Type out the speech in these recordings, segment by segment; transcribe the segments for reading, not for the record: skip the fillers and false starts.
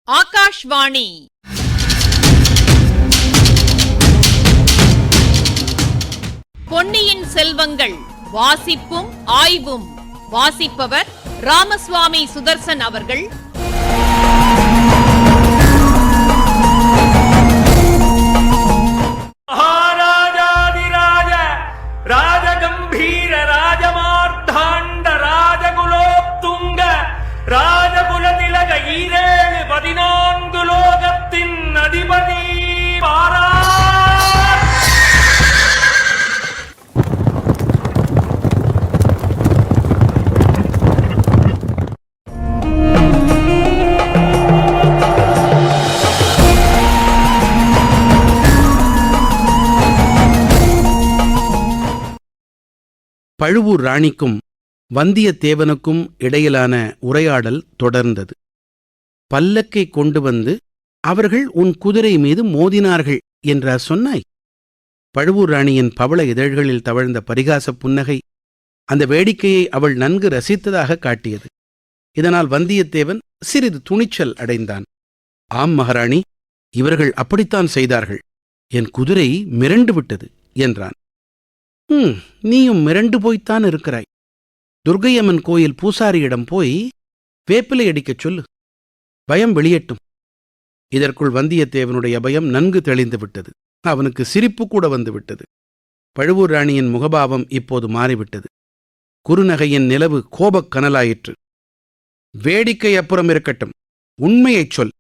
ஆகாஷ்வாணி பொன்னியின் செல்வங்கள் வாசிப்பும் ஆய்வும். வாசிப்பவர் ராமசுவாமி சுதர்சன் அவர்கள். மகாராஜாதிராஜ ராஜகம்பீர ராஜமார்த்தாண்ட ராஜகுலோத்துங்க ராஜகுலதிலக ஈரேழு 14 லோகத்தின் அதிபதி பாரா. பழுவூர் ராணிக்கும் வந்தியத்தேவனுக்கும் இடையிலான உரையாடல் தொடர்ந்தது. பல்லக்கை கொண்டு வந்து அவர்கள் உன் குதிரை மீது மோதினார்கள் என்றா சொன்னாய்? பழுவூர் ராணியின் பவள இதழ்களில் தவழ்ந்த பரிகாசப் புன்னகை அந்த வேடிக்கையை அவள் நன்கு ரசித்ததாக காட்டியது. இதனால் வந்தியத்தேவன் சிறிது துணிச்சல் அடைந்தான். ஆம் மகாராணி, இவர்கள் அப்படித்தான் செய்தார்கள். என் குதிரை மிரண்டு விட்டது என்றான். நீயும் மிரண்டு போய்த்தான் இருக்கிறாய். துர்க்கையம்மன் கோயில் பூசாரியிடம் போய் வேப்பிலை அடிக்கச் சொல்லு. பயம் வெளியட்டும். இதற்குள் வந்தியத்தேவனுடைய பயம் நன்கு தெளிந்து விட்டது. அவனுக்கு சிரிப்பு கூட வந்துவிட்டது. பழுவூர் ராணியின் முகபாவம் இப்போது மாறிவிட்டது. குறுநகையின் நிலவு கோபக் கனலாயிற்று. வேடிக்கை அப்புறம் இருக்கட்டும், உண்மையைச் சொல்.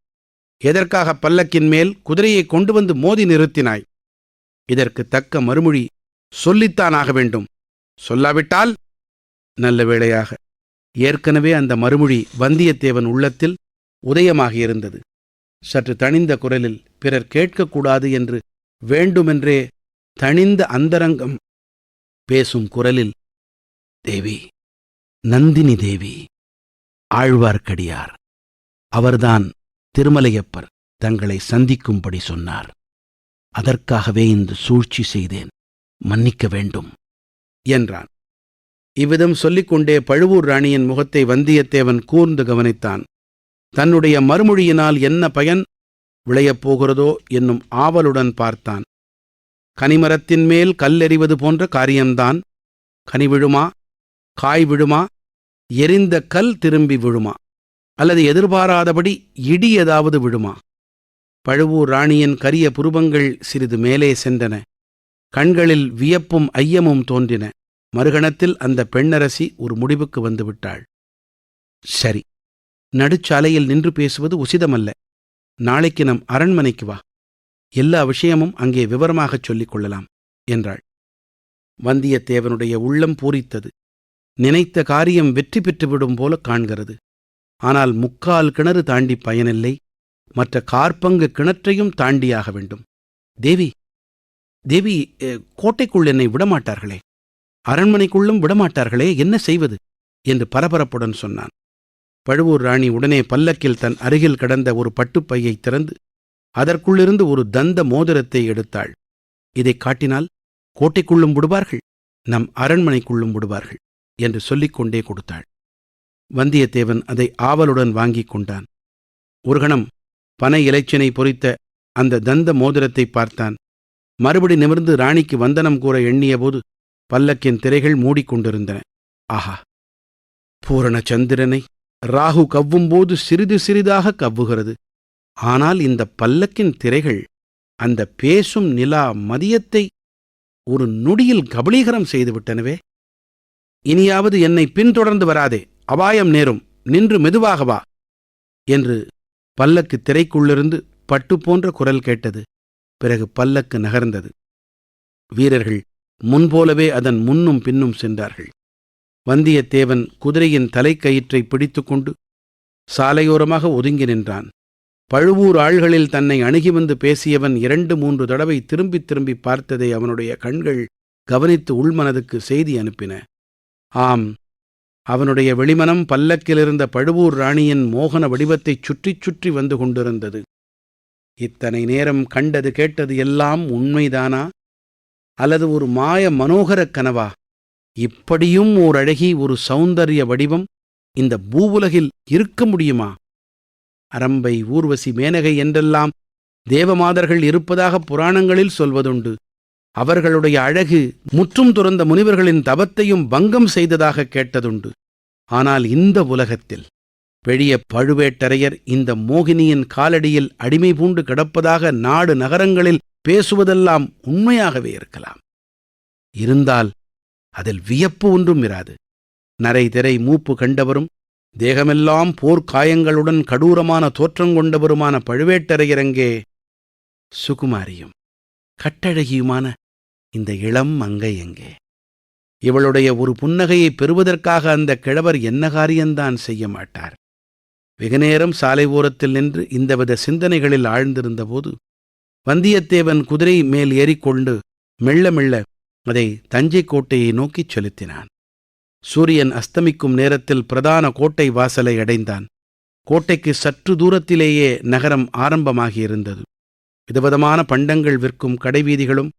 எதற்காக பல்லக்கின் மேல் குதிரையை கொண்டு வந்து மோதி நிறுத்தினாய்? இதற்கு தக்க மறுமொழி சொல்லித்தானாக வேண்டும். சொல்லாவிட்டால்? நல்ல வேளையாக ஏற்கனவே அந்த மறுமொழி வந்தியத்தேவன் உள்ளத்தில் உதயமாகியிருந்தது. சற்று தணிந்த குரலில், பிறர் கேட்கக்கூடாது என்று வேண்டுமென்றே தணிந்த அந்தரங்கம் பேசும் குரலில், தேவி, நந்தினி தேவி, ஆழ்வார்க்கடியார், அவர்தான் திருமலையப்பர் தங்களை சந்திக்கும்படி சொன்னார். அதற்காகவே இந்த சூழ்ச்சி செய்தேன், மன்னிக்க வேண்டும் என்றான். இவ்விதம் சொல்லிக்கொண்டே பழுவூர் ராணியின் முகத்தை வந்தியத்தேவன் கூர்ந்து கவனித்தான். தன்னுடைய மறுமொழியினால் என்ன பயன் விளையப் போகிறதோ என்னும் ஆவலுடன் பார்த்தான். கனிமரத்தின் மேல் கல்லெறிவது போன்ற காரியம்தான். கனி விழுமா, காய் விழுமா, எரிந்த கல் திரும்பி விழுமா, அல்லது எதிர்பாராதபடி இடி ஏதாவது விழுமா? பழுவூர் ராணியின் கரிய புருவங்கள் சிறிது மேலே சென்றன. கண்களில் வியப்பும் ஐயமும் தோன்றின. மறுகணத்தில் அந்த பெண்ணரசி ஒரு முடிவுக்கு வந்துவிட்டாள். சரி, நடுச்சாலையில் நின்று பேசுவது உசிதமல்ல. நாளைக்கு நம் அரண்மனைக்கு வா. எல்லா விஷயமும் அங்கே விவரமாகச் சொல்லிக் கொள்ளலாம் என்றாள். வந்தியத்தேவனுடைய உள்ளம் பூரித்தது. நினைத்த காரியம் வெற்றி பெற்றுவிடும் போல காண்கிறது. ஆனால் 3/4 கிணறு தாண்டி பயனில்லை. மற்ற காற்பங்கு கிணற்றையும் தாண்டியாக வேண்டும். தேவி, தேவி, கோட்டைக்குள் என்னை விடமாட்டார்களே, அரண்மனைக்குள்ளும் விடமாட்டார்களே, என்ன செய்வது என்று பரபரப்புடன் சொன்னான். பழுவூர் ராணி உடனே பல்லக்கில் தன் அருகில் கிடந்த ஒரு பட்டுப்பையை திறந்து அதற்குள்ளிருந்து ஒரு தந்த மோதிரத்தை எடுத்தாள். இதைக் காட்டினால் கோட்டைக்குள்ளும் விடுவார்கள், நம் அரண்மனைக்குள்ளும் விடுவார்கள் என்று சொல்லிக்கொண்டே கொடுத்தாள். வந்தியத்தேவன் அதை ஆவலுடன் வாங்கிக் கொண்டான். ஒரு கணம் பனை இலைச்சினை பொறித்த அந்த தந்த மோதிரத்தை பார்த்தான். மறுபடி நிமிர்ந்து ராணிக்கு வந்தனம் கூற எண்ணியபோது பல்லக்கின் திரைகள் மூடிக்கொண்டிருந்தன. ஆஹா! பூரண சந்திரனை ராகு கவ்வும்போது சிறிது சிறிதாக கவ்வுகிறது. ஆனால் இந்த பல்லக்கின் திரைகள் அந்த பேசும் நிலா மதியத்தை ஒரு நொடியில் கபளீகரம் செய்துவிட்டனவே. இனியாவது என்னை பின்தொடர்ந்து வராதே, அபாயம் நேரும், நின்று மெதுவாக வா என்று பல்லக்கு திரைக்குள்ளிருந்து பட்டு போன்ற குரல் கேட்டது. பிறகு பல்லக்கு நகர்ந்தது. வீரர்கள் முன்போலவே அதன் முன்னும் பின்னும் சென்றார்கள். வந்தியத்தேவன் குதிரையின் தலைக்கயிற்றை பிடித்துக்கொண்டு சாலையோரமாக ஒதுங்கி நின்றான். பழுவூர் ஆள்களில் தன்னை அணுகி வந்து பேசியவன் 2-3 தடவை திரும்பி திரும்பி பார்த்ததை அவனுடைய கண்கள் கவனித்து உள்மனதுக்கு செய்தி அனுப்பின. ஆம், அவனுடைய வெளிமனம் பல்லக்கிலிருந்த பழுவூர் ராணியின் மோகன வடிவத்தைச் சுற்றிச் சுற்றி வந்து கொண்டிருந்தது. இத்தனை நேரம் கண்டது கேட்டது எல்லாம் உண்மைதானா, அல்லது ஒரு மாய மனோகரக் கனவா? இப்படியும் ஓர் அழகி, ஒரு சௌந்தர்ய வடிவம் இந்த பூவுலகில் இருக்க முடியுமா? அரம்பை, ஊர்வசி, மேனகை என்றெல்லாம் தேவமாதர்கள் இருப்பதாக புராணங்களில் சொல்வதுண்டு. அவர்களுடைய அழகு முற்றும் துறந்த முனிவர்களின் தவத்தையும் பங்கம் செய்ததாக கேட்டதுண்டு. ஆனால் இந்த உலகத்தில் பெரிய பழுவேட்டரையர் இந்த மோகினியின் காலடியில் அடிமை பூண்டு கிடப்பதாக நாடு நகரங்களில் பேசுவதெல்லாம் உண்மையாகவே இருக்கலாம். இருந்தால் அதில் வியப்பு ஒன்றும் இராது. நரை திரை மூப்பு கண்டவரும் தேகமெல்லாம் போர்க்காயங்களுடன் கடூரமான தோற்றங்கொண்டவருமான பழுவேட்டரையரங்கே சுகுமாரியும் கட்டழகியுமான இந்த இளம் மங்கை எங்கே? இவளுடைய ஒரு புன்னகையை பெறுவதற்காக அந்த கிழவர் என்ன காரியந்தான் செய்ய மாட்டார்? வெகுநேரம் சாலை ஓரத்தில் நின்று இந்தவித சிந்தனைகளில் ஆழ்ந்திருந்தபோது வந்தியத்தேவன் குதிரை மேல் ஏறிக்கொண்டு மெல்ல மெல்ல அதை தஞ்சை கோட்டையை நோக்கிச் செலுத்தினான். சூரியன் அஸ்தமிக்கும் நேரத்தில் பிரதான கோட்டை வாசலை அடைந்தான். கோட்டைக்கு சற்று தூரத்திலேயே நகரம் ஆரம்பமாகியிருந்தது. விதவிதமான பண்டங்கள் விற்கும் கடைவீதிகளும்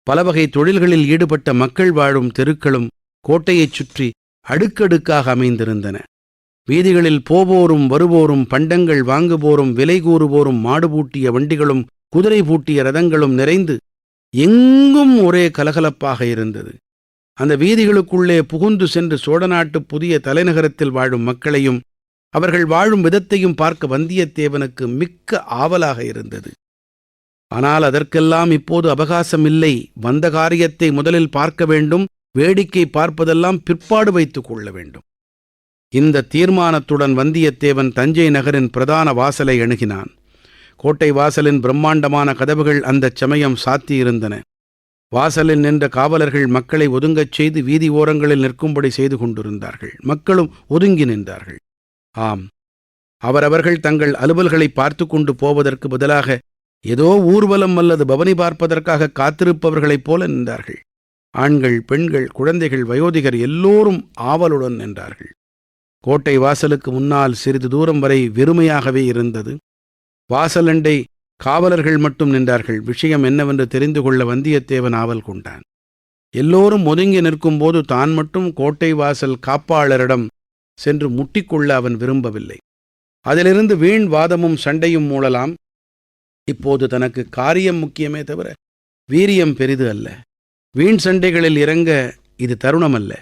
பலவகை தொழில்களில் ஈடுபட்ட மக்கள் வாழும் தெருக்களும் கோட்டையைச் சுற்றி அடுக்கடுக்காக அமைந்திருந்தன. வீதிகளில் போவோரும் வருவோரும், பண்டங்கள் வாங்குவோரும், விலை கூறுவோரும், மாடு பூட்டிய வண்டிகளும் குதிரை பூட்டிய ரதங்களும் நிறைந்து எங்கும் ஒரே கலகலப்பாக இருந்தது. அந்த வீதிகளுக்குள்ளே புகுந்து சென்று சோழ நாட்டு புதிய தலைநகரத்தில் வாழும் மக்களையும் அவர்கள் வாழும் விதத்தையும் பார்க்க வந்தியத்தேவனுக்கு மிக்க ஆவலாக இருந்தது. ஆனால் அதற்கெல்லாம் இப்போது அவகாசம் இல்லை. வந்த காரியத்தை முதலில் பார்க்க வேண்டும், வேடிக்கை பார்ப்பதெல்லாம் பிற்பாடு வைத்துக் கொள்ள வேண்டும். இந்த தீர்மானத்துடன் வந்தியத்தேவன் தஞ்சை நகரின் பிரதான வாசலை அணுகினான். கோட்டை வாசலின் பிரம்மாண்டமான கதவுகள் அந்தச் சமயம் சாத்தியிருந்தன. வாசலில் நின்ற காவலர்கள் மக்களை ஒதுங்கச் செய்து வீதி ஓரங்களில் நிற்கும்படி செய்து கொண்டிருந்தார்கள். மக்களும் ஒதுங்கி நின்றார்கள். ஆம், அவரவர்கள் தங்கள் அலுவல்களை பார்த்து கொண்டு போவதற்கு பதிலாக ஏதோ ஊர்வலம் அல்லது பவனி பார்ப்பதற்காக காத்திருப்பவர்களைப் போல நின்றார்கள். ஆண்கள், பெண்கள், குழந்தைகள், வயோதிகர் எல்லோரும் ஆவலுடன் நின்றார்கள். கோட்டை வாசலுக்கு முன்னால் சிறிது தூரம் வரை வெறுமையாகவே இருந்தது. வாசலண்டை காவலர்கள் மட்டும் நின்றார்கள். விஷயம் என்னவென்று தெரிந்து கொள்ள வந்தியத்தேவன் ஆவல் கொண்டான். எல்லோரும் ஒதுங்கி நிற்கும்போது தான் மட்டும் கோட்டை வாசல் காப்பாளரிடம் சென்று முட்டிக்கொள்ள அவன் விரும்பவில்லை. அதிலிருந்து வீண் வாதமும் சண்டையும் மூளலாம். இப்போது தனக்கு காரியம் முக்கியமே தவிர வீரியம் பெரிது அல்ல. வீண் சண்டைகளில் இறங்க இது தருணமல்ல.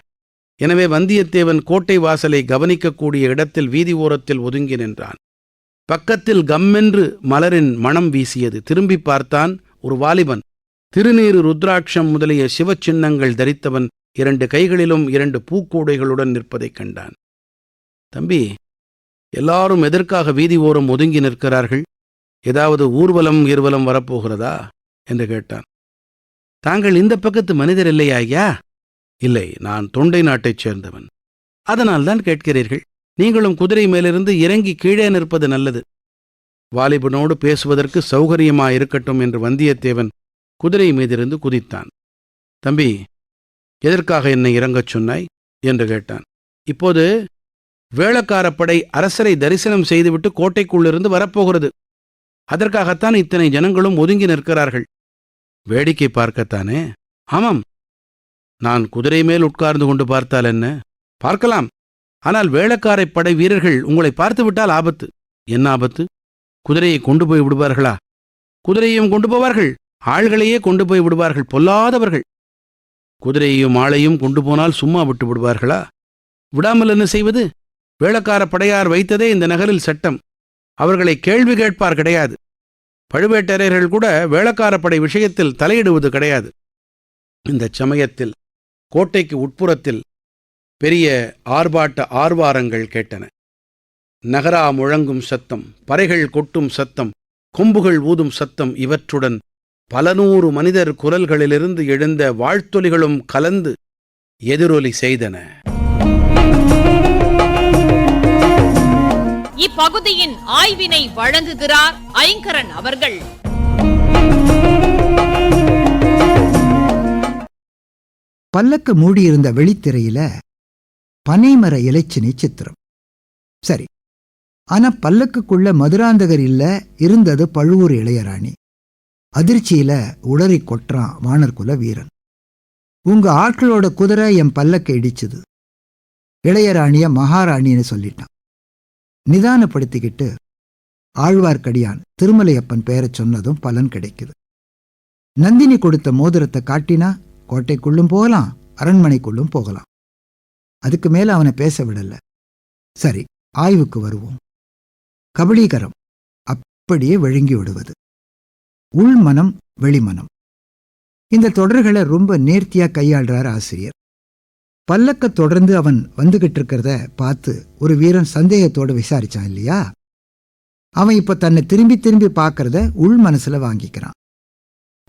எனவே வந்தியத்தேவன் கோட்டை வாசலை கவனிக்கக்கூடிய இடத்தில் வீதி ஓரத்தில் ஒதுங்கி நின்றான். பக்கத்தில் கம்மென்று மலரின் மணம் வீசியது. திரும்பி பார்த்தான். ஒரு வாலிபன் திருநீறு, ருத்ராட்சம் முதலிய சிவச்சின்னங்கள் தரித்தவன் 2 கைகளிலும் 2 பூக்கூடைகளுடன் நிற்பதைக் கண்டான். தம்பி, எல்லாரும் எதற்காக வீதி ஓரம் ஒதுங்கி நிற்கிறார்கள்? ஏதாவது ஊர்வலம் கீர்வலம் வரப்போகிறதா என்று கேட்டான். தாங்கள் இந்த பக்கத்து மனிதர் இல்லையா ஐயா? இல்லை, நான் தொண்டை நாட்டைச் சேர்ந்தவன். அதனால்தான் கேட்கிறீர்கள். நீங்களும் குதிரை மேலிருந்து இறங்கி கீழே நிற்பது நல்லது. வாலிபனோடு பேசுவதற்கு சௌகரியமாயிருக்கட்டும் என்று வந்தியத்தேவன் குதிரை மீதிருந்து குதித்தான். தம்பி, எதற்காக என்னை இறங்கச் சொன்னாய் என்று கேட்டான். இப்போது வேளக்காரப்படை அரசரை தரிசனம் செய்துவிட்டு கோட்டைக்குள்ளிருந்து வரப்போகிறது. அதற்காகத்தான் இத்தனை ஜனங்களும் ஒதுங்கி நிற்கிறார்கள். வேடிக்கை பார்க்கத்தானே? ஆமாம். நான் குதிரை மேல் உட்கார்ந்து கொண்டு பார்த்தால் என்ன? பார்க்கலாம். ஆனால் வேளக்காரை படை வீரர்கள் உங்களை பார்த்துவிட்டால் ஆபத்து. என்ன ஆபத்து? குதிரையை கொண்டு போய் விடுவார்களா? குதிரையையும் கொண்டு போவார்கள், ஆள்களையே கொண்டு போய் விடுவார்கள். பொல்லாதவர்கள். குதிரையையும் ஆளையும் கொண்டு போனால் சும்மா விட்டு விடுவார்களா? விடாமல் என்ன செய்வது? வேளக்கார படையார் வைத்ததே இந்த நகரில் சட்டம். அவர்களை கேள்வி கேட்பார் கிடையாது. பழுவேட்டரையர்கள் கூட வேளக்கார படை விஷயத்தில் தலையிடுவது கிடையாது. இந்த சமயத்தில் கோட்டைக்கு உட்புறத்தில் பெரிய ஆர்ப்பாட்ட ஆர்வாரங்கள் கேட்டன. நகரா முழங்கும் சத்தம், பறைகள் கொட்டும் சத்தம், கொம்புகள் ஊதும் சத்தம், இவற்றுடன் பல நூறு மனிதர் குரல்களிலிருந்து எழுந்த வாழ்த்தொலிகளும் கலந்து எதிரொலி செய்தன. இப்பகுதியின் ஆய்வினை வழங்குகிறார் ஐங்கரன் அவர்கள். பல்லக்கு மூடியிருந்த வெளித்திரையில பனைமர இலைச்சினை சித்திரம். சரி, ஆனா பல்லக்குக்குள்ள மதுராந்தகர் இல்ல, இருந்தது பழுவூர் இளையராணி. அதிர்ச்சியில உளறி கொட்டுறான் வானர்குல வீரன். உங்க ஆட்களோட குதிரை என் பல்லக்க இடிச்சுது. இளையராணிய மகாராணின்னு சொல்லிட்டான். நிதானப்படுத்திக்கிட்டு, ஆழ்வார்க்கடியான் திருமலையப்பன் பெயரைச் சொன்னதும் பலன் கிடைக்குது. நந்தினி கொடுத்த மோதிரத்தை காட்டினா கோட்டைக்குள்ளும் போகலாம், அரண்மனைக்குள்ளும் போகலாம். அதுக்கு மேல அவனை பேச விடல. சரி, ஆய்வுக்கு வருவோம். கபளீகரம் அப்படியே விழுங்கி விடுவது. உள்மனம் வெளிமனம். இந்த தொடர்களை ரொம்ப நேர்த்தியா கையாள்றார் ஆசிரியர். பல்லக்க தொடர்ந்து அவன் வந்துகிட்டு இருக்கிறத பார்த்து ஒரு வீரன் சந்தேகத்தோடு விசாரிச்சான் இல்லையா? அவன் இப்ப தன்னை திரும்பி திரும்பி பார்க்கறத உள் மனசுல வாங்கிக்கிறான்.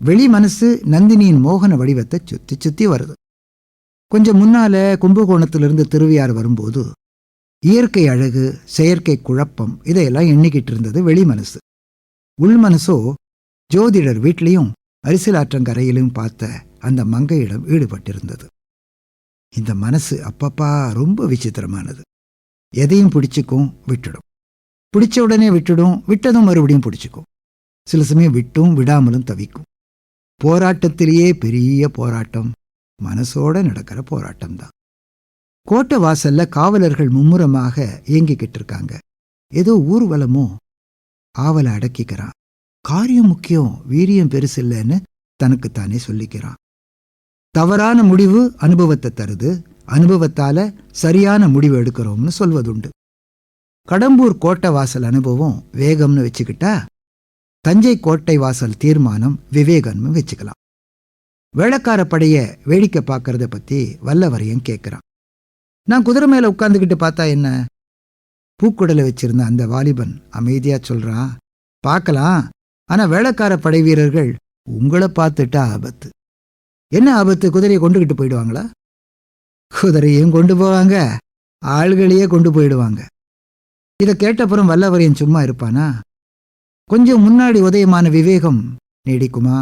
வெளி மனசு நந்தினியின் மோகன வடிவத்தை சுத்தி சுத்தி வருது. கொஞ்சம் முன்னால கும்பகோணத்திலிருந்து திருவையார் வரும்போது இயற்கை அழகு, செயற்கை குழப்பம் இதையெல்லாம் எண்ணிக்கிட்டு இருந்தது வெளி மனசு. உள் மனசோ ஜோதிடர் வீட்லையும் அரிசிலாற்றங்கரையிலும் பார்த்த அந்த மங்கையிடம் ஈடுபட்டிருந்தது. இந்த மனசு அப்பப்பா ரொம்ப விசித்திரமானது. எதையும் பிடிச்சிக்கும், விட்டுடும். பிடிச்ச உடனே விட்டுடும், விட்டதும் மறுபடியும் பிடிச்சிக்கும். சில சமயம் விட்டும் விடாமலும் தவிக்கும். போராட்டத்திலேயே பெரிய போராட்டம் மனசோட நடக்கிற போராட்டம்தான். கோட்டை வாசல்ல காவலர்கள் மும்முரமாக இயங்கிக்கிட்டு இருக்காங்க. ஏதோ ஊர்வலமோ. ஆவலை அடக்கிக்கிறான். காரியம் முக்கியம், வீரியம் பெருசில்லைன்னு தனக்குத்தானே சொல்லிக்கிறான். தவறான முடிவு அனுபவத்தை தருது, அனுபவத்தால சரியான முடிவு எடுக்கிறோம்னு சொல்வதுண்டு. கடம்பூர் கோட்டை வாசல் அனுபவம் வேகம்னு வச்சுக்கிட்டா, தஞ்சை கோட்டை வாசல் தீர்மானம் விவேகம்னு வச்சுக்கலாம். வேளக்கார படைய வேடிக்கை பார்க்கறத பத்தி வல்லவரையன் கேட்கிறான். நான் குதிரை மேல உட்கார்ந்துக்கிட்டு பார்த்தா என்ன? பூக்குடலை வச்சிருந்த அந்த வாலிபன் அமைதியா சொல்றான், பார்க்கலாம், ஆனா வேளக்கார படை வீரர்கள் உங்களை பார்த்துட்டா ஆபத்து. என்ன ஆபத்து? குதிரையை கொண்டுகிட்டு போயிடுவாங்களா? குதிரையும் கொண்டு போவாங்க, ஆள்களையே கொண்டு போயிடுவாங்க. இதை கேட்டப்புறம் வல்லவரையன் சும்மா இருப்பானா? கொஞ்சம் முன்னாடி உதயமான விவேகம் நீடிக்குமா?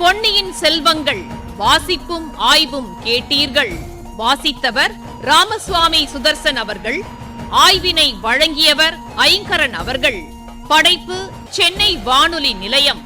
பொன்னியின் செல்வங்கள் வாசிப்பும் ஆய்வும் கேட்டீர்கள். வாசித்தவர் ராமசுவாமி சுதர்சன் அவர்கள். ஆய்வினை வழங்கியவர் ஐங்கரன் அவர்கள். படைப்பு சென்னை வானொலி நிலையம்.